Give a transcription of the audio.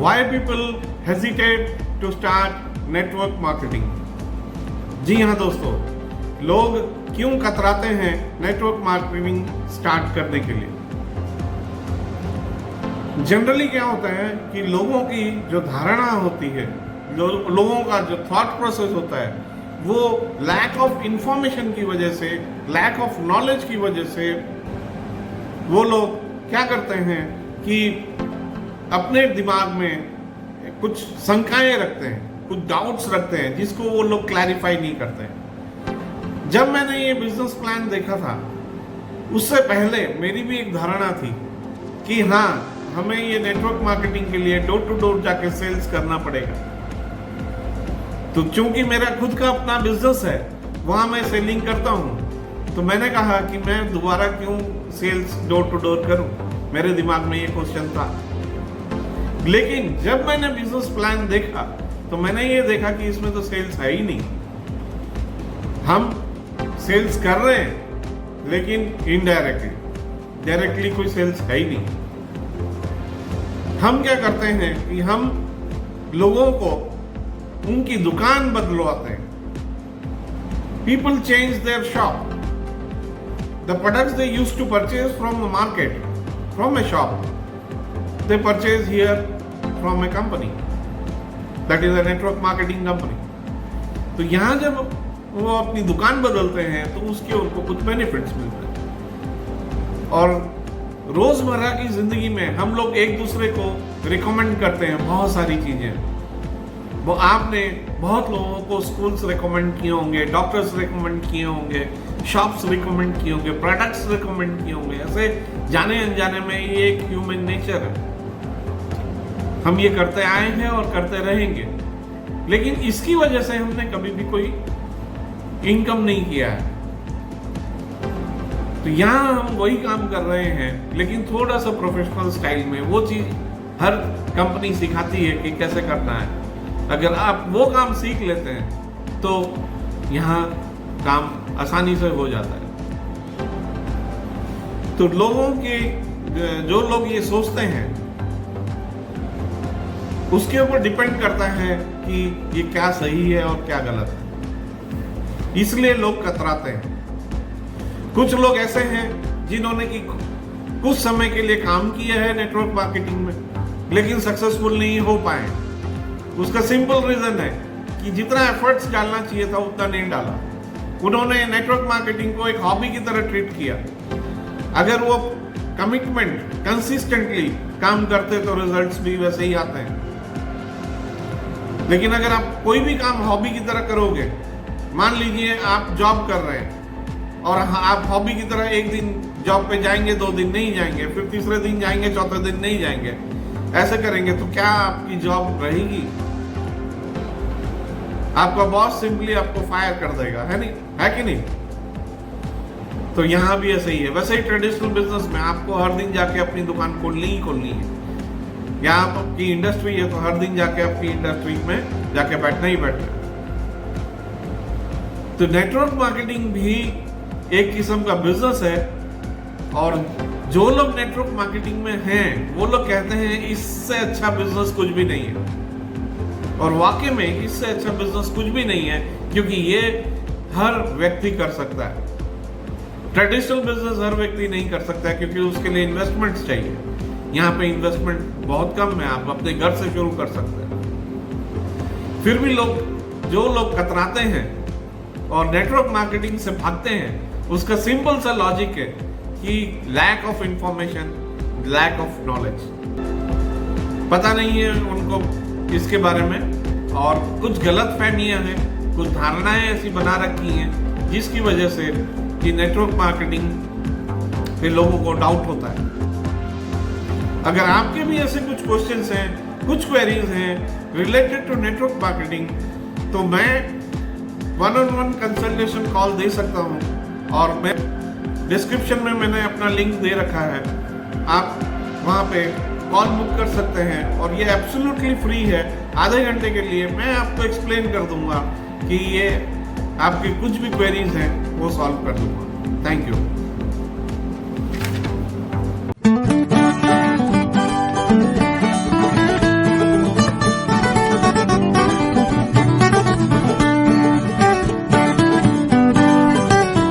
Why people hesitate to start network marketing? जी हाँ दोस्तों, लोग क्यों कतराते हैं नेटवर्क मार्केटिंग स्टार्ट करने के लिए? जनरली क्या होता है कि लोगों की जो धारणा होती है, लोगों का जो थॉट प्रोसेस होता है, वो लैक ऑफ इंफॉर्मेशन की वजह से, लैक ऑफ नॉलेज की वजह से वो लोग क्या करते हैं कि अपने दिमाग में कुछ शंकाएं रखते हैं, कुछ डाउट्स रखते हैं, जिसको वो लोग क्लैरिफाई नहीं करते हैं। जब मैंने ये बिजनेस प्लान देखा था, उससे पहले मेरी भी एक धारणा थी कि हाँ, हमें ये नेटवर्क मार्केटिंग के लिए डोर टू डोर जाके सेल्स करना पड़ेगा। तो चूंकि मेरा खुद का अपना बिजनेस है, वहां मैं सेलिंग करता हूं, तो मैंने कहा कि मैं दोबारा क्यों सेल्स डोर टू डोर करूं। मेरे दिमाग में ये क्वेश्चन था। लेकिन जब मैंने बिजनेस प्लान देखा तो मैंने ये देखा कि इसमें तो सेल्स है ही नहीं। हम सेल्स कर रहे हैं लेकिन इनडायरेक्टली, डायरेक्टली कोई सेल्स है ही नहीं। हम क्या करते हैं कि हम लोगों को उनकी दुकान बदलवाते हैं। People change their shop. The products they used to purchase from the market, from a shop, they purchase here from a company. That is a network marketing company. तो यहाँ जब वो अपनी दुकान बदलते हैं तो उसके उनको कुछ बेनिफिट्स मिलते हैं। और रोजमर्रा की जिंदगी में हम लोग एक दूसरे को रिकमेंड करते हैं बहुत सारी चीजें। वो आपने बहुत लोगों को स्कूल्स रिकमेंड किए होंगे, डॉक्टर्स रिकमेंड किए होंगे, शॉप्स रिकमेंड किए होंगे, प्रोडक्ट्स रिकमेंड किए होंगे। ऐसे जाने अनजाने में ये एक ह्यूमन नेचर है। हम ये करते आए हैं और करते रहेंगे, लेकिन इसकी वजह से हमने कभी भी कोई इनकम नहीं किया है। तो यहाँ हम वही काम कर रहे हैं, लेकिन थोड़ा सा प्रोफेशनल स्टाइल में। वो चीज हर कंपनी सिखाती है कि कैसे करना है। अगर आप वो काम सीख लेते हैं तो यहाँ काम आसानी से हो जाता है। तो लोगों के, जो लोग ये सोचते हैं, उसके ऊपर डिपेंड करता है कि ये क्या सही है और क्या गलत है। इसलिए लोग कतराते हैं। कुछ लोग ऐसे हैं जिन्होंने कि कुछ समय के लिए काम किया है नेटवर्क मार्केटिंग में, लेकिन सक्सेसफुल नहीं हो पाए। उसका सिंपल रीजन है कि जितना एफर्ट्स डालना चाहिए था उतना नहीं डाला। उन्होंने नेटवर्क मार्केटिंग को एक हॉबी की तरह ट्रीट किया। अगर वो कमिटमेंट, कंसिस्टेंटली काम करते तो रिजल्ट्स भी वैसे ही आते हैं। लेकिन अगर आप कोई भी काम हॉबी की तरह करोगे, मान लीजिए आप जॉब कर रहे हैं और आप हॉबी की तरह एक दिन जॉब पे जाएंगे, 2 दिन नहीं जाएंगे, फिर तीसरे दिन जाएंगे, चौथे दिन नहीं जाएंगे, ऐसे करेंगे तो क्या आपकी जॉब रहेगी? आपका बॉस सिंपली आपको फायर कर देगा, है नहीं, है कि नहीं? तो यहाँ भी ऐसे ही है। वैसे ही ट्रेडिशनल बिजनेस में आपको हर दिन जाके अपनी दुकान खोलनी ही खोलनी है। यहाँ आपकी इंडस्ट्री है तो हर दिन जाके आपकी इंडस्ट्री में जाके बैठना ही बैठना है। तो नेटवर्क मार्केटिंग भी एक किस्म का बिजनेस है। और जो लोग नेटवर्क मार्केटिंग में हैं, वो लोग कहते हैं इससे अच्छा बिजनेस कुछ भी नहीं है। और वाकई में इससे अच्छा बिजनेस कुछ भी नहीं है, क्योंकि ये हर व्यक्ति कर सकता है। ट्रेडिशनल बिजनेस हर व्यक्ति नहीं कर सकता है, क्योंकि उसके लिए इन्वेस्टमेंट्स चाहिए। यहाँ पे इन्वेस्टमेंट बहुत कम है, आप अपने घर से शुरू कर सकते हैं। फिर भी जो लोग कतराते हैं और नेटवर्क मार्केटिंग से भागते हैं, उसका सिंपल सा लॉजिक है कि lack of information, lack of knowledge. पता नहीं है उनको इसके बारे में, और कुछ गलत फहमियां हैं, कुछ धारणाएं ऐसी बना रखी हैं जिसकी वजह से कि नेटवर्क मार्केटिंग पे लोगों को डाउट होता है। अगर आपके भी ऐसे कुछ क्वेश्चंस हैं, कुछ क्वेरीज हैं रिलेटेड टू नेटवर्क मार्केटिंग, तो मैं 1-on-1 कंसल्टेशन कॉल दे सकता हूं। और मैं डिस्क्रिप्शन में मैंने अपना लिंक दे रखा है, आप वहां पे कॉल बुक कर सकते हैं। और ये एब्सोल्युटली फ्री है। आधे घंटे के लिए मैं आपको एक्सप्लेन कर दूंगा कि ये आपकी कुछ भी क्वेरीज हैं वो सॉल्व कर दूंगा। Thank you.